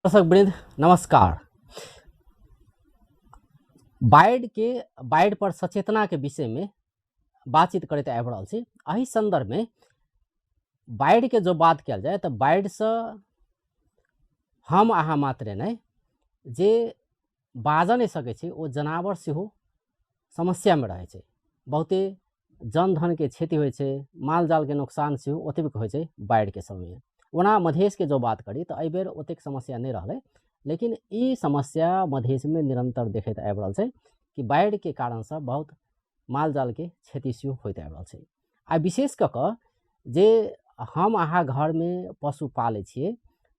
दर्शक वृंद नमस्कार। बाढ़ पर सचेतना के विषय में बातचीत करते आबि रहल छी। एहि संदर्भ में बाढ़ के जो बात कल जाए तो बाढ़ से हम अहाँ मात्रे नहीं जे बाज नहीं सके छी ओ जनावर सेहो समस्या में रहे छे। बहुते जन धन के क्षति होय छे, माल जाल के नुकसान सेहो ओतबे होय छे बाढ़ के समय में। ओना मधेश के जो बात करी तो बेर ओतेक समस्या नहीं रहले, लेकिन ई समस्या मधेश में निरंतर देखते आबि रहल छे कि बाढ़ के कारण से बहुत माल जाल के क्षति सेहो होइत आबि रहल छे। आ विशेष क के जे हम अहाँ घर में पशु पाले छिए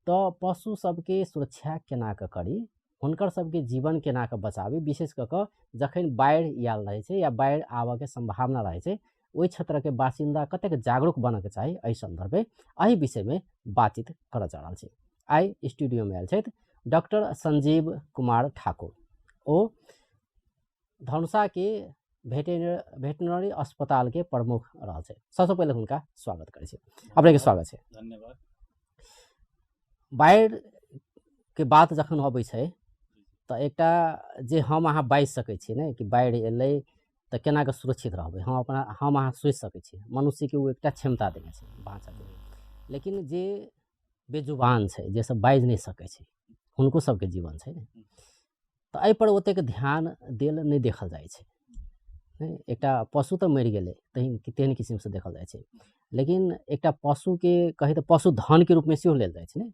तो पशु सबके सुरक्षा केना के करी, हुनकर सबके जीवन केना के बचाबी, विशेष क के जखन बाढ़ आयल रहे छे या बाढ़ आवे के संभावना रहे छे ओहि क्षेत्र के बासिंदा कतेक जागरूक बने के चाहिए, एहि संदर्भ में एहि विषय में बातचीत कर जा रहल छे। आई स्टूडियो में आयल छथि डॉक्टर संजीव कुमार ठाकुर। ओ धनुषा के वेटनरी अस्पताल के प्रमुख रह छे। सबसे पहले उनका स्वागत करे छे। अपने के स्वागत है, धन्यवाद। बाढ़ के बात जखन अबै छे तो एकटा जे हम अहाँ बाजि सकै छी ने कि बाढ़ एलै तो केना के सुरक्षित रहबै, हम अहाँ सोच सकै छी। मनुष्य के वो एकटा क्षमता देने छे बाँचऽ के। लेकिन जे बेजुबान छे, जे सब बाजि नहीं सकै छे, हुनको सबके जीवन छे ने, तो एहि पर ओतेक ध्यान देल नहीं देखल जाइ छे। एकटा पशु तो मरि गेलै तेहन किस्म से देखल जाइ छे, लेकिन एकटा पशु के कही तो पशु धन के रूप में सेहो लेल जाइ छे ने।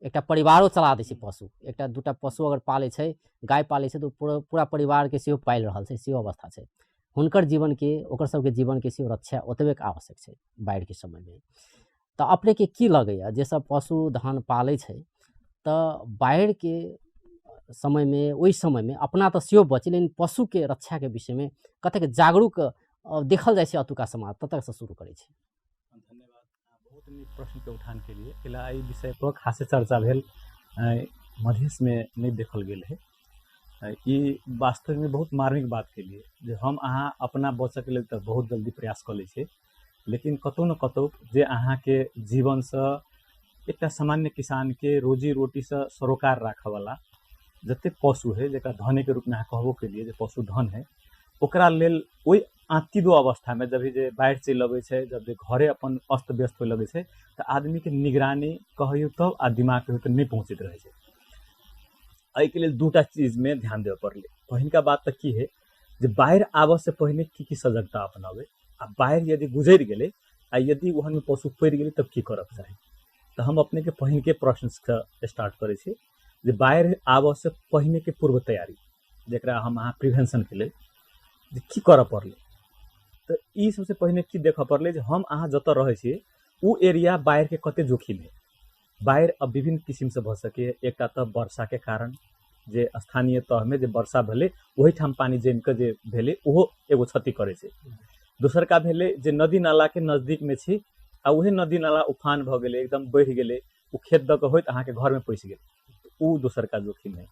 एकटा परिवारो चला दै छे पशु। एकटा दूटा पशु अगर पाले छे, गाय पाले छे तो पूरा परिवार के सेहो पाल रहल छे, सेहो अवस्था छे। हुनकर जीवन के, ओकर सबके जीवन के सेहो रक्षा ओतबे आवश्यक छे बाढ़ के समय में। तो अपने के की लगैया जे सब पशु धन पाले छे तो बाढ़ के समय में, ओहि समय में अपना तो सेहो बचे, लेकिन पशु के रक्षा के विषय में कतेक जागरूक देखल जाइ छे अतुका समाज, ततक से शुरू करे छे। धन्यवाद। बहुत नीक प्रश्न के उठान के लिए इला ई विषय पर खासे चर्चा भेल मधेश में नहीं देखल गेल है। ई वास्तव में बहुत मार्मिक बात के लिए जे हम अहाँ अपना बचे के लिए तो बहुत जल्दी प्रयास कर ले छे, लेकिन कतौ न कतौ जे अहाँ के जीवन से एक सामान्य किसान के रोजी रोटी से सरोकार राखे वाला जते पशु है, जेका धने के रूप में अहाँ कहबो के लिए जे पशु धन है, ओकरा लेल ओई आंतिदो अवस्था में जब जे बाढ़ चल अबै छै, जब जे घरे अपन अस्त व्यस्त होय लगे छै तो आदमी के निगरानी कहियो तो आ दिमाग कहियो तो नहीं पहुँचित रहे छै। एहि के लेल दूटा चीज में ध्यान देवे पड़ले। पहिलका बात तो की है जे बाढ़ आवे से पहले की सजगता अपनावे, आ बाढ़ यदि गुजर गेले आ यदि वहन में पशु पड़ गेले तब की करब चाही। तो हम अपने के पहिल के प्रश्न से स्टार्ट करे छी जे बाढ़ आवे से पहले के पूर्व तैयारी, जेकरा हम अहाँ प्रिवेंशन के लिए जे की कर पड़ले। तो ई सबसे पहले की देख पड़ले जे हम अहाँ जत रहे छी उ एरिया बाढ़ के कते जोखिम है। बाढ़ अब विभिन्न किस्म से भ सके। एकटा तो वर्षा के कारण जे स्थानीय तह में जे वर्षा भेले वही ठाम पानी जम के जे भेले ओहो एगो क्षति करे छै। दोसर का भेले जे नदी नाला के नजदीक में छी आ वही नदी नाला उफान भ गेले, एकदम बढ़ गेले, उ खेत द के होइत अहाँ के घर में पैस गेल, उ दोसर का जोखिम है।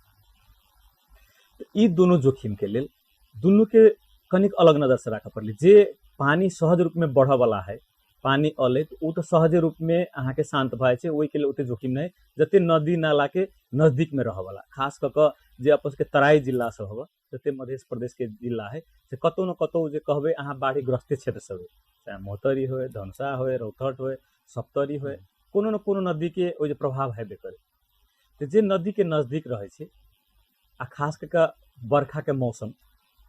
तो ई दोनों जोखिम के लेल दुनू के कनिक अलग नजर से राखे पड़ले। जे पानी सहज रूप में बढ़ वाला है, पानी अले तो उ तो सहज रूप में अहाँ के शांत भए छै, ओहि के लिए ओते जोखिम नहीं। जते नदी नाला के नजदीक में रह वाला, खास क जे अपन के तराई जिला सब हो, जते मध्य प्रदेश के जिला है से कतौ न कतौ जे कहबे अहाँ बाढ़ी ग्रस्त क्षेत्र सब है, चाहे मोहतरी हो, धनसा हो, रौतहट हो, सप्तरी हो, कोनो न कोनो नदी के ओ जे प्रभाव हेबे करे। तो जे नदी के नजदीक रहे छै आ खास करके बरखा के मौसम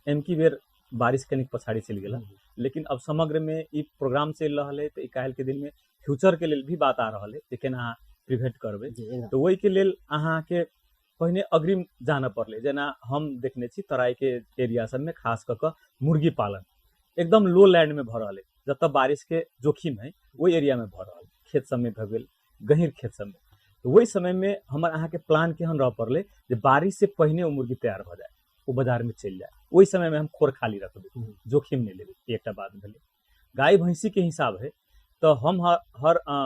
एमकी बेर बारिश कनिक पछाड़ी चल गेला, लेकिन अब समग्र में ई प्रोग्राम चल रहा है। तो ई काल्हि के दिन में फ्यूचर के लिए भी बात आ रहा है जे केना अहाँ प्रिवेंट करबे। तो वही के लेल अहाँ के पहिने अग्रिम जाना पड़ले। जना हम देखने छी तराई के एरिया सब में खास करके मुर्गी पालन एकदम लो लैंड में भ रहा है, जब बारिश के जोखिम है वही एरिया में भ रहा है, खेत सब में भ गेल, गहीर खेत सब में। तो वही समय में हमार अहाँ के प्लान केहन रह पड़ले जे बारिश से पहले वो मुर्गी तैयार हो जाए, वो बाजार में चल जाए, वही समय में हम खोर खाली रखबे, जोखिम नहीं लेबे। एकटा बात भेले। गाय भैंसी के हिसाब है तो हम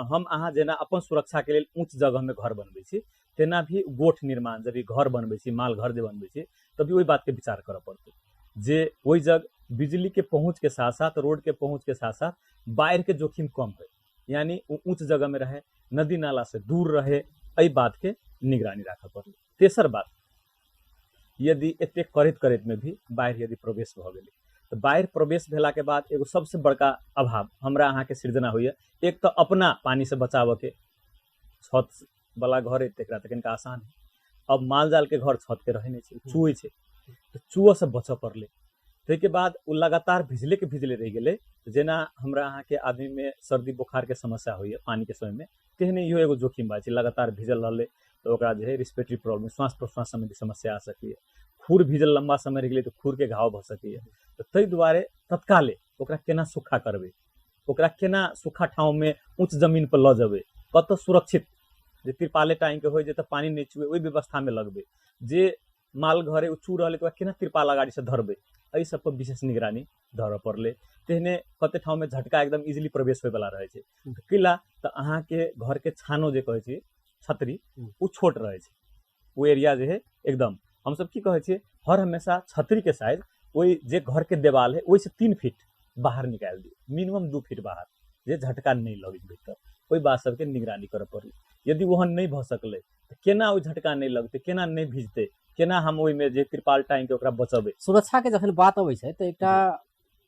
हम अहाँ जेना अपन सुरक्षा के लिए ऊंच जगह में घर बनबे छी, तेना भी गोठ निर्माण जब घर बनबे छी, माल घर जे बनबे छी, तभी वही बात के विचार करे पड़ते जे वही जग बिजली के पहुंच के साथ साथ, रोड के पहुंच के साथ साथ बाढ़ के जोखिम कम है, यानी ऊंच जगह में रहे, नदी नाला से दूर रहे, एहि बात के निगरानी राखऽ पड़ल। तेसर बात, यदि एते करैत करैत में भी बाढ़ि यदि प्रवेश भऽ गेलै तो बाढ़ि प्रवेश भेला के बाद एगो सबसे बड़का अभाव हमरा अहाँ के सृजना होइए। एक तो अपना पानी से बचाव के, छत वाला घर है तकरा तक इनका आसान है। अब माल जाल के घर छत के रहे नहीं छै, चुए छै, तो चुआ से बचऽ पड़ले। ताहिके बाद वो लगातार भिजले रह गेलै। जेना हमरा अहाँ के आदमी में सर्दी बुखार के समस्या होइए पानी के समय में, तेहने इहो एगो जोखिम बा छै। लगातार भिजल रहले तो ओकरा जे है रिस्पिरेटरी प्रॉब्लम, श्वास प्रश्वास संबंधी समस्या आ सकैए। खूर भिजल लंबा समय रह गेलै तो खूर के घाव भऽ सकैए। तो ताहि दुआरे तत्काले ओकरा केना सूखा करबै, ओकरा केना सूखा ठाव में ऊंच जमीन पर लऽ जेबै, कतऽ सुरक्षित जे तिरपाले टाँगि के होइ जे तऽ पानी नहीं छुए, ओहि व्यवस्था में लगबै। जे माल घरे उचू रहले तो केना तिरपाल अगाड़ी से धरबै, एहि सब पर विशेष निगरानी धरऽ पड़ले। तेहने कते ठाव में झटका एकदम इजिली प्रवेश होय वाला रहे छै। तो किला तो अहाँ के घर के छानो जे कहै छै छतरी, वो छोट रहे छै, वो एरिया जे है एकदम हम सब की कहै छियै, हर हमेशा छतरी के साइज वही जे घर के देवाल है वही से 3 फीट बाहर निकाल दिए, मिनिमम 2 फीट बाहर, जे झटका नहीं लगे भीतर। ओहि बात सबके निगरानी करऽ पड़लै। यदि ओहन नहीं भऽ सकलै तो केना ओ झटका नहीं लगतै, केना नहीं भिजतै, केना हम ओहि में जे तिरपाल टाँगि के ओकरा बचबै। सुरक्षा के जखन बात अबै छै तो एकटा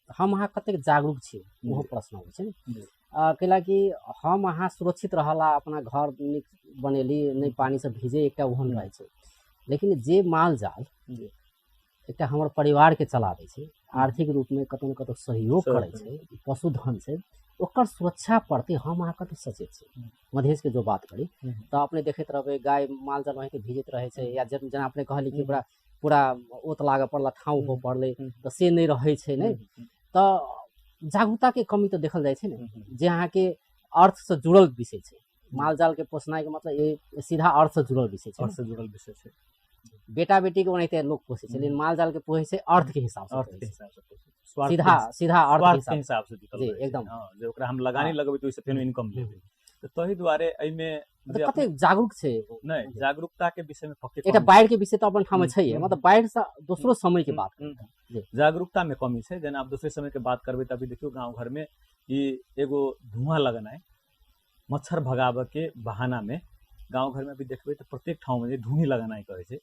हम अहाँ कतेक जागरूक छी ओहो प्रश्न अबै छै ने। कैलाकि हम अहाँ सुरक्षित रहला, अपना घर नीक बनेली, नहीं पानी से भीजे, एकटा ओहन रहै छै। लेकिन जे माल जाल एकटा हमर परिवार के चलाबै छै, आर्थिक रूप में कतौ न कतौ सहयोग करै छै, पशुधन छै, ओकर सुरक्षा प्रति हम अहाँ कते सचेत छी। मधेश के जो बात करी तो अपने देखैत रहबै गाय माल जाल वहीं भीजैत रहे छै, या जेना अपने कहली कि ओकरा पूरा ओत लागऽ पड़ला, ठाउँ हो पड़ले, तो से नहीं रहे छै ने। तो जागरूकता के कमी तो देखल जाए छै ने, जे अहाँ के अर्थ से जुड़ल विषय छै। माल जाल के पोसनाइ के मतलब ये सीधा अर्थ से जुड़ल विषय छै, अर्थ से जुड़ल विषय छै। बेटा बेटी के ओनाहिते लोग पोसे छै, लेकिन माल जाल के पोसे छै अर्थ के हिसाब से, अर्थ के हिसाब से सीधा अर्थ के हिसाब से जुटल जी रहै छै। एकदम। हाँ, जे ओकरा हम लगानी लगबै तो ओइसे फेनो इनकम लेबै। तो तहि दुआरे एहि में मतलब कते जागरूक छै नहीं, जागरूकता के विषय में पक्के एकटा बाढ़ के विषय तो अपन ठाम छै, मतलब बाढ़ से दूसरो समय के बात जी, जागरूकता में कमी छै। जेना आप दूसरे समय के बात करबै तभी देखियो गांव घर में ई एगो धुआं लगनाइ, मच्छर भगावे के बहाना में गांव घर में भी देखबै तो प्रत्येक ठाव में धुनी लगनाइ कहै छै,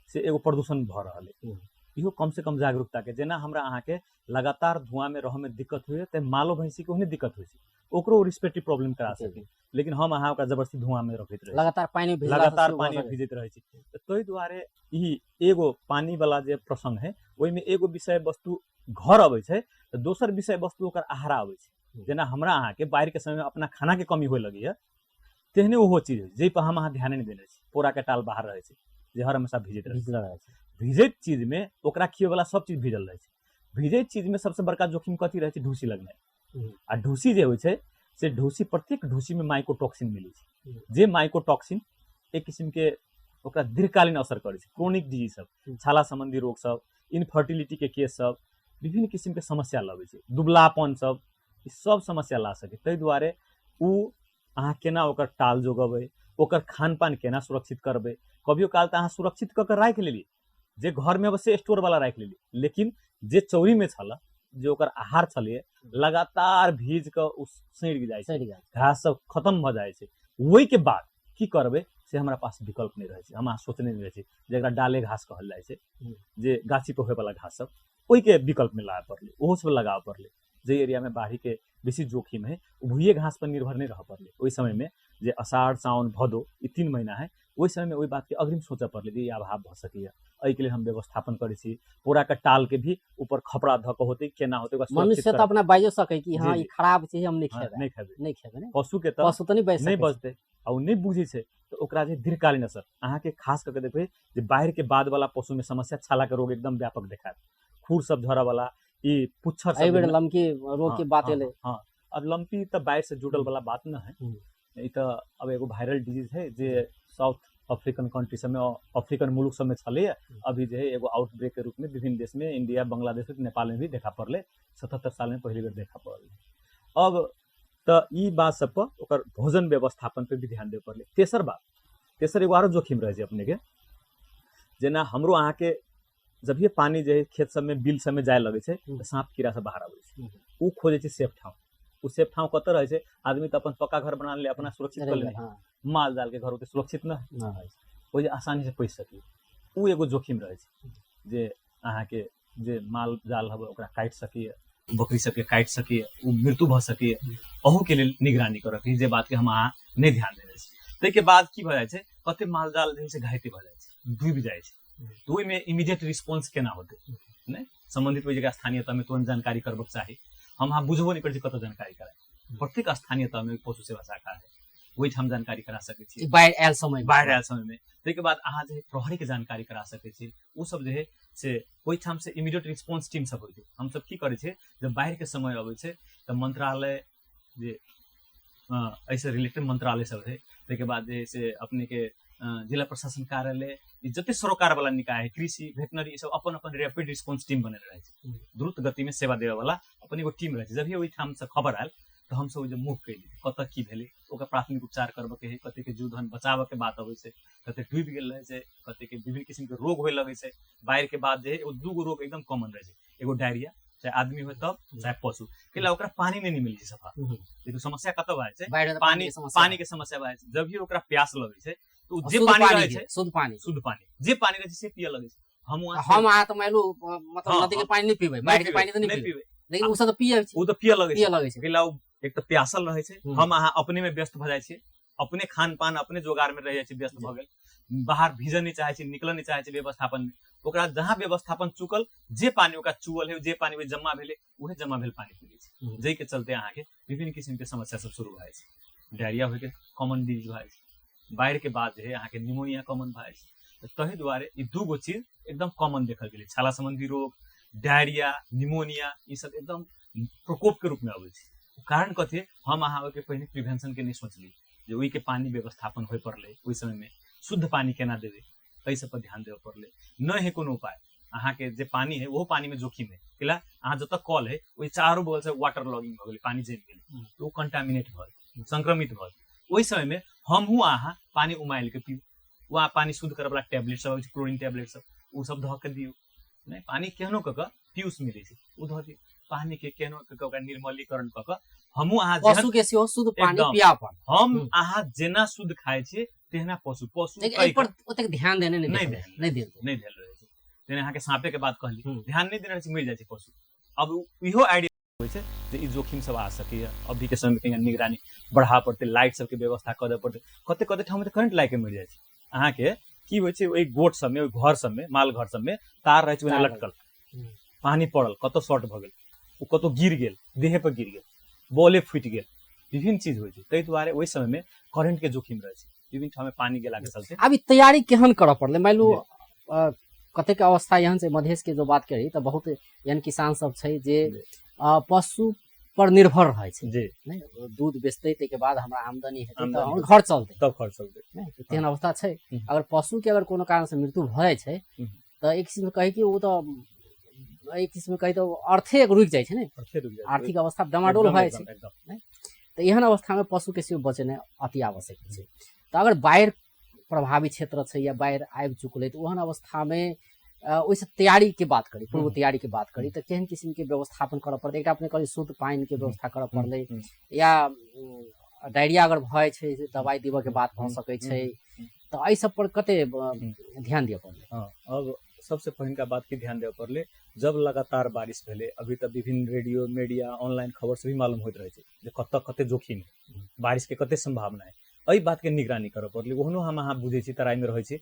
से एगो प्रदूषण भऽ रहल है। इहो कम से कम जागरूकता के, जेना हमरा अहाँ के लगातार धुआं में रह में दिक्कत हुए तो मालो भैंसी के ओहने दिक्कत होइ छै, ओकरो रिस्पिरेटरी प्रॉब्लम करा सके। लेकिन हम अहाँ ओकरा जबरदस्ती धुआं में रखैत रहे, लगातार पानी भिजैत रहे छै। ताहि दुआरे ई एगो पानी वाला जे प्रसंग है, ओहि में एगो विषय वस्तु घर अबै छै तो दोसर विषय वस्तु ओकर आहारा अबै छै। जेना हमरा अहाँ के बाढ़ के समय में अपना खाना के कमी होय लगैया, तेहने ओहो चीज है जे पर हम अहाँ ध्यान नहीं देने छी। पोरा के टाल बाहर रहे छै, जे हर हमेशा भिजैत रहे छै। भिजैत चीज में ओकरा खिए वाला सब चीज भिजल रहे छै। भिजैत चीज में सबसे बड़का जोखिम कथी रहे छै, ढूसी लगनाइ। आ ढूसी जे होइ छै से ढूसी, प्रत्येक ढूसी में माइकोटॉक्सिन मिलै छै, जे माइकोटॉक्सिन एक किस्म के ओकरा दीर्घकालीन असर करे छै। क्रोनिक डिजीज सब, छाला संबंधी रोग सब, इनफर्टिलिटी के केस सब, विभिन्न किस्म के समस्या लगे छै, दुबलापन सब, ई सब समस्या ला सके। ताहि दुआरे उ अहाँ केना ओकर टाल जोगबै, ओकर खान पान केना सुरक्षित करबै। कभियो काल तो अहाँ सुरक्षित कऽ के राखि लेली, जे घर में बस स्टोर वाला राखि लेली, लेकिन जे चौरी में छल, जो ओकर आहार छलिए, लगातार भीज के सड़ि जाइ छै, घास सब खत्म भऽ जाइ छै। ओहि के बाद की करबै से हमरा पास विकल्प नहीं रहे छै, हम अहाँ सोचने नहीं रहे छै। जेकरा डाले घास कहल जाइ छै, जे गाछी पर होय वाला घास सब, ओहि के विकल्प में लाबऽ पड़ले, ओहो सब लगाबऽ पड़ले। जे एरिया में बाढ़ी के बेसी जोखिम है, भूये घास पर निर्भर नहीं रह पड़ले। ओहि समय में जे अषाढ़ सावन भदो ई 3 महीना है, ओहि समय में ओहि बात के अग्रिम सोचऽ पड़ले जे ई अभाव भऽ सकैया। एहि के लिए हम व्यवस्थापन करै छी। पूरा के टाल के भी ऊपर खपड़ा धऽ के होते, केना होते मनुष्य तो अपना बाइजो सकै कि हाँ ई खराब चीज हम नहीं खेबै, नहीं खेबै। ने पशु के पशु तो नहीं बचतै, आ उ नहीं बुझै छै तो ओकरा जे दीर्घकालीन असर अहाँ के खास करके देखबै जे बाढ़ के बाद वाला पशु में समस्या, छाला के रोग एकदम व्यापक देखात, खूर सब झरऽ वाला, ई पुच्छर सब, बेर लमकी रोग के बात एले। हां, अब लंपी तो बाढ़ से जुड़ल वाला बात न है, ई तो अब एगो वायरल डिजीज है जे साउथ अफ्रीकन कंट्री सब में, अफ्रीकन मुल्क सब में चले। अभी जो है एगो आउटब्रेक के रूप में विभिन्न देश में, इंडिया, बांग्लादेश, नेपाल में भी देखा पड़ले। 77 साल में पहली बार देखा पड़ल। अब तो ई बात सब पर ओकर भोजन व्यवस्थापन पे भी ध्यान देवे पड़ले। तेसर एगो आरो जोखिम रहे छै अपने के, जेना हमरो अहाँ के जब ये पानी जो है खेत सब में बिल सब में जाए लगे तो सांप कीड़ा सब बाहर आवे छै उ खोजे छै सेफ ठाव उ सेफ ठाव कत रहे छै आदमी तो अपन पक्का घर बना ले अपना सुरक्षित कर ले माल जाल के घर होते सुरक्षित न है ओ जे आसानी से पैस सके उ एगो जोखिम रहे छै जे अहाँ के जे माल जाल हबे ओकरा काट सके बकरी सबके काट सके उ मृत्यु भ सके अहू के लिए निगरानी करब जे बात के हम अहाँ नहीं ध्यान देने छी तै के बाद की भ जाय छै कते माल जाल जे से घायते भ जाय छै डूब जाय छै तो ओहि में इमीडिएट रिस्पांस केना होते नहीं संबंधित ओहि जगह स्थानीयता में तुरंत जानकारी करबक चाही हम अहाँ बुझबो नहीं कर छी कत जानकारी कराए प्रत्येक स्थानीयता में पशु सेवा शाखा है वही हम जानकारी करा सके छी बाढ़ आयल समय में तै के बाद अहाँ जे प्रहरी के जानकारी करा सके छी उ सब जे है से ओहि ठाम से इमीडिएट रिस्पांस टीम सब होय छै हम सब की करे छै जब बाढ़ के समय आबै छै त मंत्रालय जे ऐसे रिलेटेड मंत्रालय सब है तै के बाद जे से अपने के जिला प्रशासन कार्यालय जते सरोकार वाला निकाय है कृषि वेटनरी सब अपन अपन रैपिड रिस्पांस टीम बने रहे छै द्रुत गति में सेवा देवे वाला अपन एगो टीम रहे छै जब भी ओहि ठाम से खबर आयल तो हम सब मूव कैली कत की भेले ओकर प्राथमिक उपचार करबे के है कते के जीव धन बचावे के बात होय छै कते डूब गेल रहे छै कते के विभिन्न किस्म के रोग होय लगे छै बाढ़ के बाद जे एगो दूगो रोग एकदम कॉमन रहे छै एगो डायरिया चाहे आदमी हो तब चाहे पशु केला ओकरा पानी नहीं मिली सफा देखो समस्या कत भाय छै पानी के समस्या भाय छै जब भी ओकरा प्यास लगे छै तो जे पानी रहे छै शुद्ध पानी जे पानी रहे छै से पिए लगे छै हम आ त माइलो मतलब नदी के पानी नहीं पीबे बाढ़ के पानी तो नहीं पीबे लेकिन उ सब पिए छै उ तो पिए लगे छै केला एक तो प्यासल रहे छै हम अहाँ अपने में व्यस्त भ जाय छी अपने खान पान अपने जोगार में रह जाय छी व्यस्त भ गेल बाहर भीजन नहीं चाहे छी निकल नहीं चाहे छी व्यवस्थापन में ओकरा जहां व्यवस्थापन चुकल जे पानी ओकरा चुअल है जे पानी जमा भेले उहे जमा भेल पानी पी लै छै जै के चलते अहाँ के विभिन्न किस्म के समस्या सब शुरू भए छै डायरिया होय के कॉमन डिजीज भए छै बाढ़ के बाद जे है अहाँ के निमोनिया कॉमन भए छै तहि दुआरे ई दूगो चीज एकदम कॉमन देखल गेलै छाला संबंधी रोग डायरिया निमोनिया ई सब एकदम प्रकोप के रूप में आबै छै कारण कथी हम अहाँ के पहिने प्रिवेंशन के नहीं सोचली जे ओहि के पानी व्यवस्थापन होय पड़ले ओहि समय में शुद्ध पानी केना देवे एहि सब पर ध्यान देवे पड़ले न है कोनो उपाय अहाँ के जे पानी है वो पानी में जोखिम है केला अहाँ जत कल है ओहि चारों बगल से वाटर लॉगिंग भ गेलै पानी जम गेलै तो वो कंटामिनेट भल संक्रमित भल ओहि समय में हमहू अहाँ पानी उमाइल के पीऊ वहाँ पानी शुद्ध करे वाला टैबलेट सब क्लोरीन टैबलेट सब उ सब ध के दियौ नहीं पानी केहनो क पीयूष मिले छै उ ध दियौ पानी के केहनो क ओकरा निर्मलीकरण क हमहू अहाँ पशु के सेहो शुद्ध पानी पिया पर हम अहाँ जेना शुद्ध खाय छी तेहना पशु एहि पर ओते ध्यान देने नहीं देल रहे छै तेने अहाँ के सांपे के बात कहली ध्यान नहीं देने छै मर जाय छै पशु अब इहो आइडिया होय छै जे ई जोखिम सब आ सके अभी के समय में कहीं निगरानी बढ़ा पड़ते लाइट सब के व्यवस्था कर दे पड़ते कते कते ठाम में करंट लाइक के मर जाय छै अहाँ के की होय छै ओइ गोट सब में ओइ घर सब में माल घर सब में तार रहे छै लटकल पानी पड़ल कतो शॉर्ट भ गेल उ कतो गिर गेल देह पर गिर गेल बॉले फुट गेल विभिन्न चीज होय छै तै दुआरे ओहि समय में करंट के जोखिम रहे छै विभिन्न ठाम में पानी गेला के चलते अभी तैयारी केहन करऽ पड़ले मान लो कते के अवस्था यहाँ से मधेश के जो बात करी तो बहुत यानी किसान सब छै जे पशु पर निर्भर रहे छै जी नहीं दूध बेचते के बाद हमरा आमदनी हेतै त हमर घर चलते तब घर चलते नहीं तेहन अवस्था छै अगर पशु के अगर कोनो कारण से मृत्यु भ जाय छै त एक किस्म कहे कि वो तो एक किस्म कहे तो अर्थे रुक जाय छै ने आर्थिक अवस्था डमाडोल भ जाय छै नहीं तो एहन अवस्था में पशु के सेहो बचेनाइ अति आवश्यक छै तो अगर बाढ़ प्रभावित क्षेत्र छै या बाढ़ आबि चुकले तो ओहन अवस्था में ओइसे तैयारी के बात करी पूर्व तैयारी के बात करी तो केहन किस्म के व्यवस्थापन करऽ पड़तै एकटा अपने कहली शुद्ध पानी के व्यवस्था करऽ पड़लै या डायरिया अगर भय छै दवाई देबऽ के बात भ सकै छै तो एहि सब पर कते ध्यान दिअ पड़लै अब सबसे पहिलका बात के ध्यान देवे पड़ले जब लगातार बारिश भेले अभी तक विभिन्न रेडियो मीडिया ऑनलाइन खबर से भी मालूम होइत रहे छै जे कत कते जोखिम बारिश के कते संभावना है एहि बात के निगरानी करऽ पड़ले ओहनो हम अहाँ बुझे छी तराई में रहे छी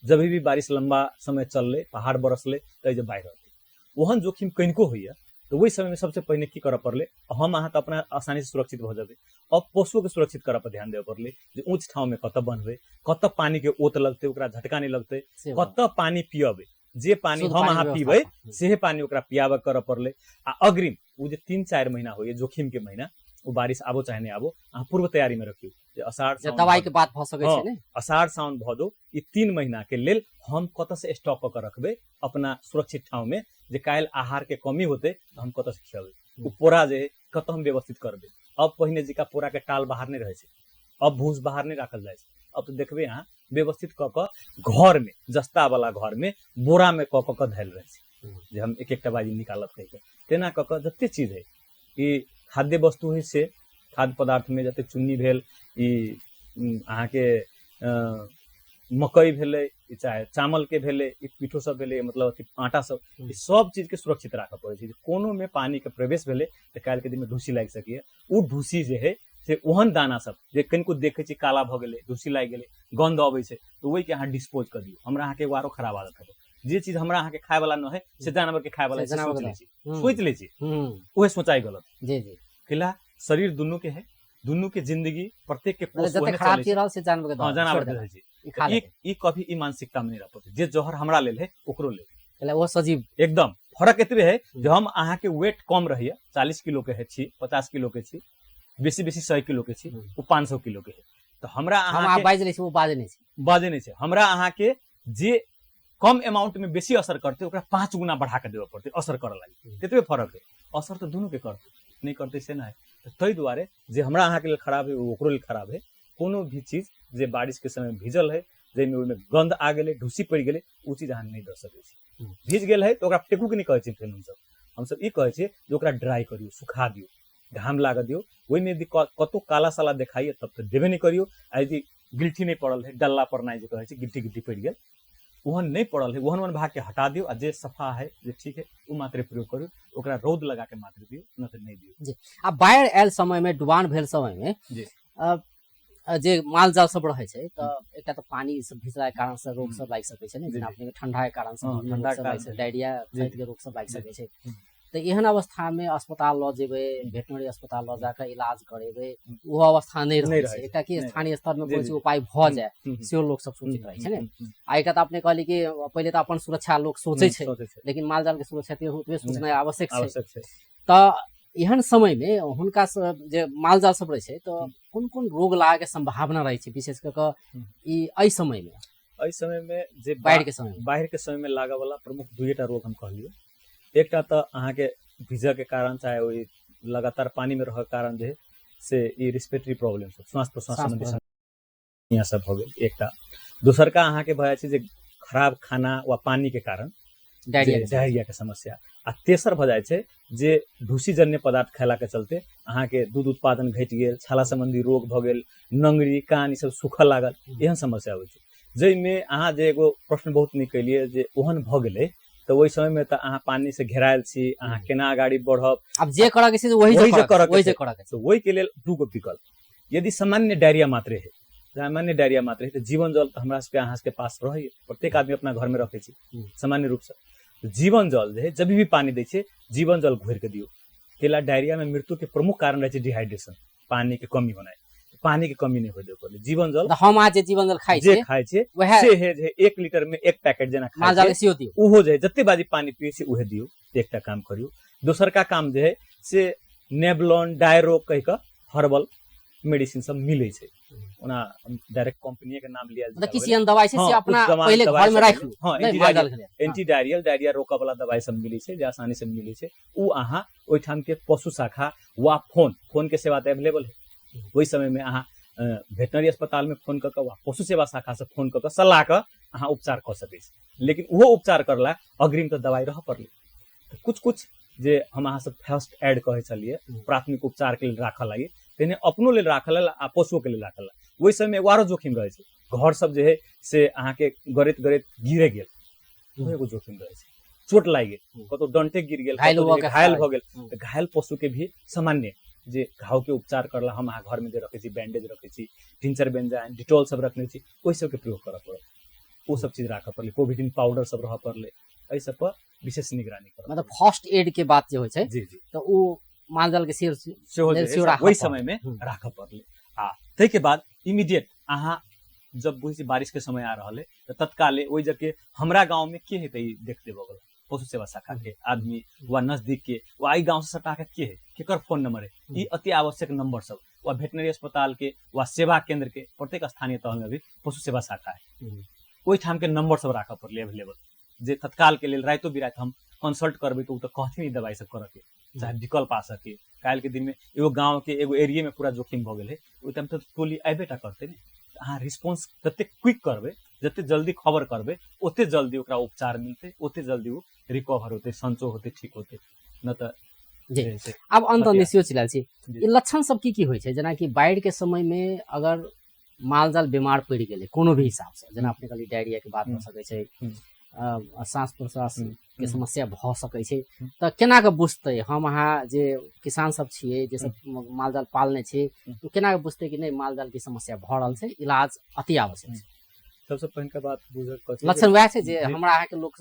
जब भी बारिश लंबा समय चलले पहाड़ बरसले तो जब बाढ़ आते ओहन जोखिम कनिको होइए तो वही समय में सबसे पहले की करऽ पड़ले हम अहाँ तो अपना आसानी से सुरक्षित भ जाबे अब पशुओं के सुरक्षित करऽ पर ध्यान देवे पड़ले जे ऊंच ठाव में कत बनबे कत पानी के ओत लगते ओकरा झटका नहीं लगते कत पानी पियबे जे पानी हम अहाँ पीबे से पानी ओकरा पियाबे करऽ पड़ले आ अग्रिम वो जे 3-4 महीना होइए जोखिम के महीना वो बारिश आबो चाहे नहीं आबो अहाँ पूर्व तैयारी में रखियो जे अषाढ़ दवाई के बात भ सकै छै ने अषाढ़ साउन भदौ ई 3 महीना के लेल हम कत से स्टॉक कर रखबे अपना सुरक्षित ठाव में जे काल आहार के कमी होते तो हम कत से खियाबे उ पोरा जे कत हम व्यवस्थित करबे अब पहिने जिका पोरा के टाल बाहर नहीं रहे छै अब भूस बाहर नहीं राखल जाय छै अब तो देखबे अहाँ व्यवस्थित क क घर में जस्ता वाला घर में बोरा में क क धैल रहे छी जे हम एक एकटा बाजी निकालत कह के तेना क क जते चीज है ई खाद्य वस्तु है से खाद्य पदार्थ में जते चुन्नी भेल ई अहाँ के मकई भेले चाहे चावल के भेले ई पीठो सब भेले मतलब अथी आटा सब ई सब चीज के सुरक्षित राखऽ पड़े छै कोनो में पानी के प्रवेश भेले त काल के दिन में ढूसी लाग सकिए उ ढूसी जे है से ओहन दाना सब जे कनिको देखे छी काला भ गेले ढूसी लाग गेले गंध अबै छै तो वही के अहाँ डिस्पोज कर दियो हमरा अहाँ के वारो खराब आदत है जे चीज हमरा अहाँ के खाए वाला न है से जानवर के खाए वाला सोच ले छी ओहे सोचाई गलत जी जी किला शरीर दुनू के है दुनू के जिंदगी प्रत्येक के पोष जते खराब चीज रहल से जानवर के हां जानवर के रहै छै ई कभी ई मानसिकता में नहीं रह पड़ते जे जहर हमरा लेल है ओकरो लेल मतलब वो सजीव एकदम फर्क एतबे है जो हम अहाँ के वेट कम रही 40 किलो के है छी 50 किलो के छी बेसी 100 किलो के छी वो 500 किलो के है तो हमरा हम बाज ले छी वो बाजे नहीं छै हमरा अहाँ के जे कम अमाउंट में बेसी असर करते ओकरा 5 गुना बढ़ा के देबे पड़ते असर करे लागी एतबे फर्क है असर तो दोनों के करते नहीं करते से ना है तै दुआरे जे हमरा अहाँ के लिए खराब है ओकरो लिए खराब है कोनो भी चीज जे बारिश के समय भीजल है जेमे ओमे गंध आ गेले ढूसी पड़ गेले उ चीज अहाँ नहीं द सकै छी भीज गेल है तो ओकरा टेकू के नहीं कहै छी फेन हम सब ई कहै छी जे ओकरा ड्राई करियो सुखा दियो घाम लाग दियो ओइ में यदि कतो काला साला देखाइए तब तो देबे नहीं करियो आ यदि गिल्ठी नहीं पड़ल है डल्ला पर नहीं जे कहै छी गिल्ठी गिल्ठी पड़ गेल ओहन नहीं पड़ल है ओहन भाग के हटा दियो आ जे सफा है जे ठीक है उ मात्र प्रयोग करियो ओकरा रौद लगा के मात्र दियो न त नहीं दियो जी आ बाढ़ आयल समय में डुबान भेल समय में जी जे माल जाल सब रहे छै त एकटा त पानी सब भिजला के कारण से रोग सब लाग सकै छै ने जेना अपने ठंडा के कारण से ठंडा के कारण से डायरिया सहित के रोग सब लाग सकै छै तो एहन अवस्था में अस्पताल ल जेबे वेटनरी अस्पताल ल जाकर इलाज करेबे वो अवस्था नहीं रहे छै एकटा कि स्थानीय स्तर में कोई उपाय भ जाए से लोग सब सोचित रहे छै ने आ एकटा त अपने कहली कि पहिले त अपन सुरक्षा लोग सोचे छै लेकिन माल जाल के सुरक्षा ते ओतबे सोचना आवश्यक छै त एहन समय में हुनका जे माल जाल सब रहे छै तो कोन कोन रोग लागे के संभावना रहे छै विशेष कर ई एई समय में जे बाढ़ के समय में लागे वाला प्रमुख दुईटा रोग हम कहलियो एकटा त अहाँ के भीजऽ के कारण चाहे ओइ लगातार पानी में रह कारण जे से ई रेस्पिरेटरी प्रॉब्लम सब श्वास प्रश्वास संबंधी समस्या सब हो गेल एकटा दोसर का अहाँ के भय छै जे खराब खाना वा पानी के कारण डायरिया के समस्या आ तेसर भ जाय छै जे ढूसी जन्य पदार्थ खैला के चलते अहाँ के दूध उत्पादन घट गेल छाला संबंधी रोग भ गेल नंगरी कान ई सब सूखऽ लागल एहन समस्या होइ छै जै में अहाँ जे एगो प्रश्न बहुत नीक केलिए जे ओहन भ गेलै तो वही समय में तो अहाँ पानी से घेरायल छी अहाँ केना आगाड़ी बढ़ब अब जे करऽ के छै वही जे करऽ के वही के लेल दू गो विकल्प यदि सामान्य डायरिया मात्रे है तो जीवन जल तो हमरा सबके अहाँ सबके पास रहे प्रत्येक आदमी अपना घर में रखे छी सामान्य रूप से तो जीवन जल जे जब भी पानी दै छै जीवन जल घोर के दियो केला डायरिया में मृत्यु के प्रमुख कारण रहे छै डिहाइड्रेशन पानी के कमी होनाइ पानी के कमी नहीं हो दे जीवन जल हम आज जीवन जल खाइ छै से है जे 1 लीटर में 1 पैकेट जना माल जाल सियो दियो उहो जे जत्ते बाजी पानी पिए से उहे दियो एकटा काम करियो दोसर का काम जे है से नेबलॉन डायरो कह के हर्बल मेडिसिन सब मिले छै ओना डायरेक्ट कंपनी के नाम लिया मतलब किसी अन दवाई से अपना पहले घर में राख लो हां एंटी डायरिया रोका वाला दवाई सब मिले छै जे आसानी से मिले छै उ अहाँ ओइ ठाम के पशु शाखा वा फोन के सेवा त अवेलेबल है वही समय में अहाँ वेटनरी अस्पताल में फोन करके पशु सेवा शाखा से फोन करके सलाह के अहाँ उपचार कर सकै छी लेकिन वो उपचार करला अग्रिम तो दवाई रह पड़ले तो कुछ जे हम अहाँ सब फर्स्ट ऐड कहे चलिए प्राथमिक उपचार के लिए राखल लागी तेने अपनो लेल राखल आ पशुओं के लिए राखल वही समय एगो आरो जोखिम रहे छै घर सब जे है से अहाँ के गरैत गिरे गेल एगो जोखिम रहे छै चोट लागि गेल कतो डंटे गिर गेल घायल भ गेल घायल पशु के भी सामान्य जे घाव के उपचार करला हम अहाँ घर में जे रखे छी बैंडेज रखे छी टिंचर बेंजाइन डिटॉल सब रखने छी ओइ सब के प्रयोग करऽ पड़ल वो सब चीज राखऽ पड़ले कोविडिन पाउडर सब रह पड़ले एहि सब पर विशेष निगरानी करऽ मतलब फर्स्ट एड के बात जे होय छै जी तो उ मालजाल के सेहो वही समय में राखऽ पड़ले आ तै के बाद इमीडिएट अहाँ जब बुझी बारिश के समय आ रहले तो तत्काले ओइ जगह हमरा गांव में के हेतै देख देबो पशु सेवा शाखा के आदमी वा नजदीक के वा आई गांव से सटा के है केकर फोन नंबर है ई अति आवश्यक नंबर सब वा वेटनरी अस्पताल के वा सेवा केंद्र के प्रत्येक स्थानीय तह में भी पशु सेवा शाखा है ओइ ठाम के नंबर सब राखऽ पड़ले अवेलेबल जे तत्काल के लेल राइतो बिरात हम कंसल्ट करबे तो उ त कहथिन दवाई सब करऽ के चाहे विकल्प आ सके काल के दिन में एगो गांव के एगो एरिया में पूरा जोखिम भ गेल है ओइ टाइम तो टोली आबेटा करते ने अहाँ रिस्पॉन्स जते क्विक करबे, जते जल्दी खबर करबे, ओते जल्दी ओकरा उपचार मिलते, ओते जल्दी वो रिकवर होते, संचो होते, ठीक होते। न त जी अब अंत निस्यो चिलाल छी ई लक्षण सब की होइ छै, जेना कि बाढ़ि के समय में अगर मालजाल बीमार पड़ गेले कोनो भी हिसाब से, जेना अपने कहली डायरिया के बात भ सकै छै, सांस प्रश्वास के समस्या भ सकै छै, त केना के बुझतै हम अहाँ जे किसान सब छियै, जे सब मालजाल पालने छी, तो केना के बुझतै कि नहीं मालजाल की समस्या भ रहल छै, इलाज अति आवश्यक छै। सबसे पहिलका बात बुझल कथि लक्षण वह छै जे हमरा अहाँ के लोग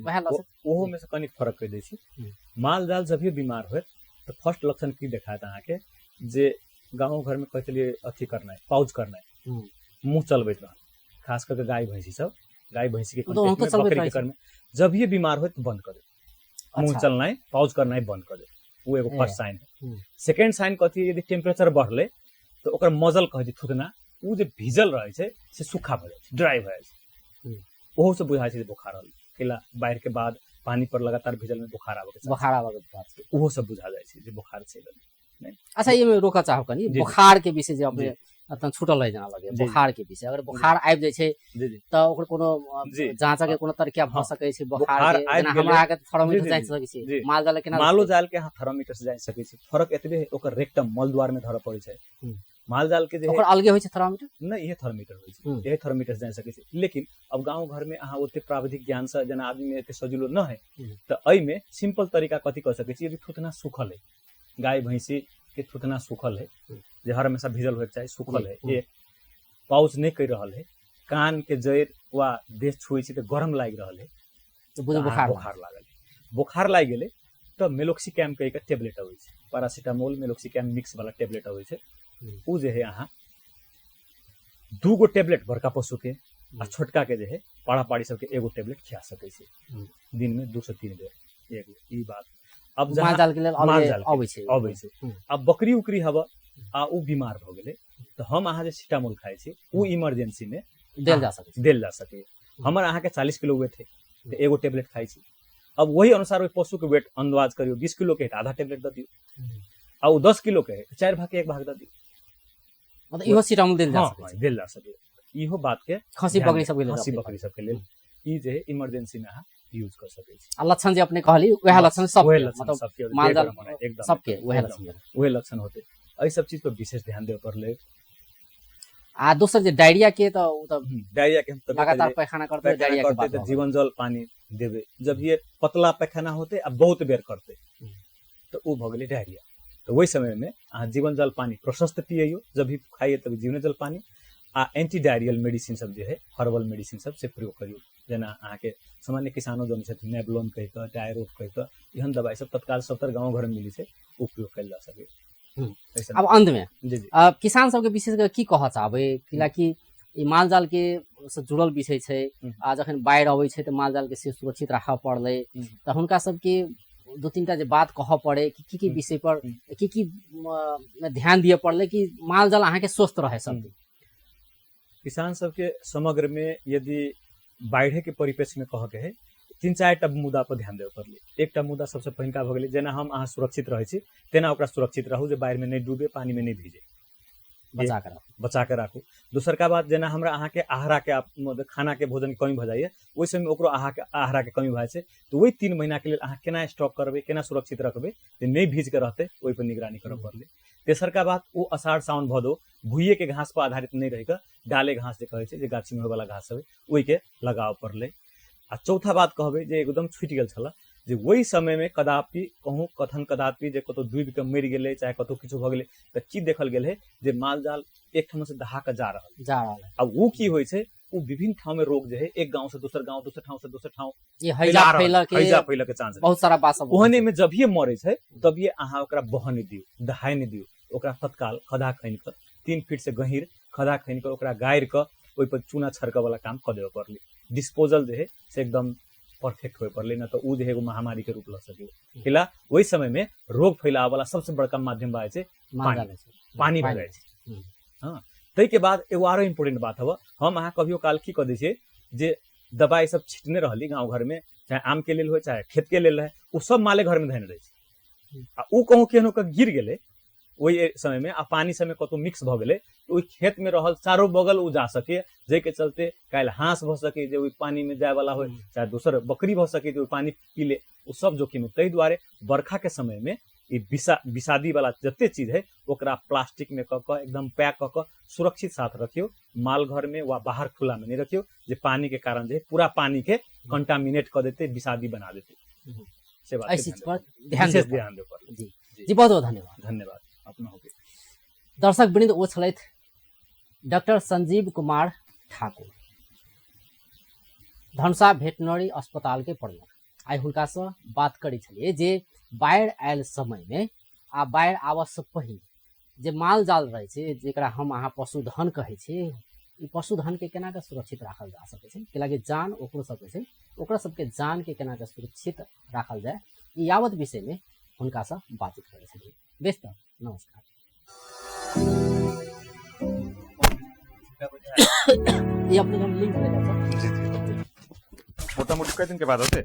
वह लक्षण ओहो में से कनिक फर्क कर दै छी। मालजाल जब भी बीमार होत तो फर्स्ट लक्षण की देखात अहाँ के, जे गांव घर में कहै छलिए अथी करना है, पाउज करना है, मुंह चलबैत रहल, खास करके गाय भैंसी सब, गाय भैंसी के context में, बकरी के कर में जब ये बीमार हो तो बंद कर दे, मुंह चलना है, पाउज करना है बंद कर दे, वो एगो फर्स्ट साइन है। सेकेंड साइन कथी, यदि टेम्परेचर बढ़ले तो ओकर मजल कह दी थुतना, वो जो भीजल रहे छै से सूखा भ जाय छै, ड्राई भ जाय छै, ओहो से बुझाय छै बुखार रहल, केला बाढ़ के बाद पानी पर लगातार भीजल में बुखार आवे के बात छै, ओहो सब बुझा जाय छै जे बुखार छै। अच्छा ये में रोका चाहो कनी बुखार के विषय जे अपने अतन छूटल रह जाना लगे, बुखार के विषय अगर बुखार आबि जाय छै त ओकर कोनो जांच के कोनो तरीका भ सकै छै, बुखार के जेना हमरा के थर्मोमीटर जांच सकै छै, मालजाल के मालो जाल के हां थर्मोमीटर से जांच सकै छै, फर्क एतबे ओकर रेक्टम मल द्वार में धर पड़े छै। मालजाल के जे ओकर अलगे होय छै थर्मोमीटर, नहीं ये थर्मोमीटर होय छै, यही थर्मोमीटर से जांच सकै छै। लेकिन अब गांव घर में अहाँ ओते प्राविधिक ज्ञान से जना आदमी में एते सजिलो न है, त एई में सिंपल तरीका कथि कर सकै छी, यदि थुतना सूखल है, गाय भैंसी के थुतना सूखल है, जे हर हमेशा भीजल होय के चाहिए, सूखल है, एक पाउच नहीं कर रहल है, कान के जड़ वा देह छुए छी त गरम लाग रहल है, तो बुझ बुखार लागल, बुखार लाग गेले त मेलोक्सिकैम के एक टेबलेट आबै छै, पैरासिटामोल मेलोक्सिकैम मिक्स वाला टेबलेट आबै छै, उ जे है अहाँ 2 गो टेबलेट बड़का पशु के आ छोटका के जे है पाड़ा पाड़ी सबके एगो टेबलेट खिया सकै छै दिन में 2 से 3 बेर एगो, ई बात। अब मालजाल के लेल आबै छै, अब बकरी उकरी हवा आ उ बीमार भ गेले त हम अहाँ जे सिटामोल खाइ छी उ इमरजेंसी में देल जा सकै। हमर अहाँ के 40 किलो वेट है तो एगो टेबलेट खाइ छी, अब वही अनुसार वही पशु के वेट अंदाज करियो, 20 किलो के है आधा टेबलेट द दियो, आ उ 10 किलो के है 4 भाग के 1 भाग द दियो, मतलब इहो सिटामोल देल जा सकै, देल जा सकै। इहो बात के खसी बकरी सब के लेल ई जे इमरजेंसी में अहाँ यूज कर सकै छी। आ लक्षण जे अपने कहली वह लक्षण सब मतलब मालजाल सबके वह लक्षण होते, एहि सब चीज पर विशेष ध्यान देवे पड़ले। आ दोसर जे डायरिया के त डायरिया के हम लगातार पैखाना करते, डायरिया के बाद जीवन जल पानी देवे, जब ये पतला पैखाना होते अब बहुत बेर करते तो उ भ गेलै डायरिया, तो वही समय में अहाँ जीवन जल पानी प्रशस्त पियइयो, जब भी खाइए तब जीवन जल पानी आ एंटी डायरियल मेडिसिन सब जे है हर्बल मेडिसिन सब से प्रयोग करियो, जेना अहाँ के सामान्य किसानो जन छथिन नेबलोन कह के टायरोट कह के एहन दवाई सब तत्काल सब गांव घर में मिली छै, उपयोग कयल जा सके। अब अंत में किसान सबके विशेष की कह चाहबै, कि ई मालजाल के से जुड़ल विषय छै, आ जखन बाढ़ि अबै छै त मालजाल के से सुरक्षित राखऽ पड़लै, त हुनका सबके 2-3टा जे बात कह पड़े कि की विषय पर की में ध्यान दिए पड़ले कि मालजाल अहाँ के स्वस्थ रहे सब। किसान सबके समग्र में यदि बाढ़े के परिप्रेक्ष्य में कह के है 3-4टा मुद्दा पर ध्यान देवे पड़ले। एकटा मुद्दा सबसे पहिलका भ गेलै, जेना हम अहाँ सुरक्षित रहे छी तेना ओकरा सुरक्षित रहू, जे बाढ़ि में नहीं डूबे, पानी में नहीं भीजे, बचा के राखू। दोसरका बात, जेना हमरा अहाँ के आहारा के खाना के भोजन के कमी भ जाइए, ओहि समय ओकरो अहाँ के आहारा के कमी भ जाए, तो वही 3 महीना के लिए अहाँ केना स्टॉक करबे, केना सुरक्षित रखबे जे नहीं भीज के रहते, ओहि पर निगरानी करे पड़ले। तेसरका बात, वो आषाढ़ सावन भदो भूइये के घास पर आधारित नहीं रह, डाले घास जे कहे छै, जे गाछी में वाला घास है ओहि के लगाव पड़ले। आ चौथा बात कहबे जे एकदम छूट गेल छला, जे वही समय में कदापि कहूँ कथन कदापि जे कतौ डूब के मर गेले, चाहे कतौ किछो भ गेले, त की देखल गेल है जे मालजाल एक ठाम से दहा के जा रहल है। अब वो की होय छै, वो विभिन्न ठाव में रोग जे है एक गांव से दोसर गांव, दोसर ठाव से दोसर ठाव, ये हैजा फैला के चांस बहुत सारा बात सब ओहने में जब ये मरे छै तब ये अहाँ ओकरा बह नहीं दियो, दहाय नहीं दियो, ओकरा तत्काल खदा खैन के 3 फीट से गहीर खदा खैन के ओकरा गायर के ओहि पर चूना छड़क वाला काम कर देवे पड़ले। डिस्पोजल जे है से एकदम परफेक्ट होए पड़ले, न तो उ जे है एगो महामारी के रूप ल सके। किला वही समय में रोग फैलावे वाला सबसे बड़का माध्यम बा छै पानी भए जाए छै। हां, तै के बाद एगो आरो इम्पोर्टेंट बात हवा, हम अहाँ कभियो काल की क दै छै जे दवाई सब छिटने रहली गांव घर में, चाहे आम के लेल हो चाहे खेत के लेल रहे, उ सब माले घर में धैन रहे छै, आ उ कहूं केहनो के गिर गेले ओहि समय में आ पानी समय कतौ मिक्स भ गेलै ओहि खेत में रहल चारो बगल उ जा सके, जै के चलते काल्हि हाँस भ सके जे ओहि पानी में जाय वाला हो, चाहे दोसर बकरी भ सके जे ओहि पानी पी ले, ओ सब जोखिम है। ताहि दुआरे बरखा के समय में ई विषादी वाला जते चीज है ओकरा प्लास्टिक में क एकदम पैक क सुरक्षित साथ रखियो, माल घर में वा बाहर खुला में नहीं रखियो, जे पानी के कारण जे पूरा पानी के कंटामिनेट कर देते, विषादी बना देते। से बात इस चीज पर ध्यान विशेष दें। ध्यान दें। जी जी, बहुत बहुत धन्यवाद। धन्यवाद अपना होके। दर्शक वृंद, ओ छलथि डॉक्टर संजीव कुमार ठाकुर, धनुषा भेटनरी अस्पताल के प्रमुख। आइ हुनका से बात करी छलिए जे बाढ़ि आयल समय में आ बाढ़ि आबऽ से पहिले जे माल जाल रहे छै, जेकरा हम अहाँ पशुधन कहै छी, ई पशुधन के केना के सुरक्षित राखल जा सकै छै, कैलाकि जान ओकरो सबके छै, ओकरा सबके जान के केना के सुरक्षित राखल जाए, ई यावत विषय में हुनका से बातचीत करै छलिए। बेस त नमस्कार। ये अपने हम लिंक भेजा जी जी मोटा मोटी कई दिन के बाद होते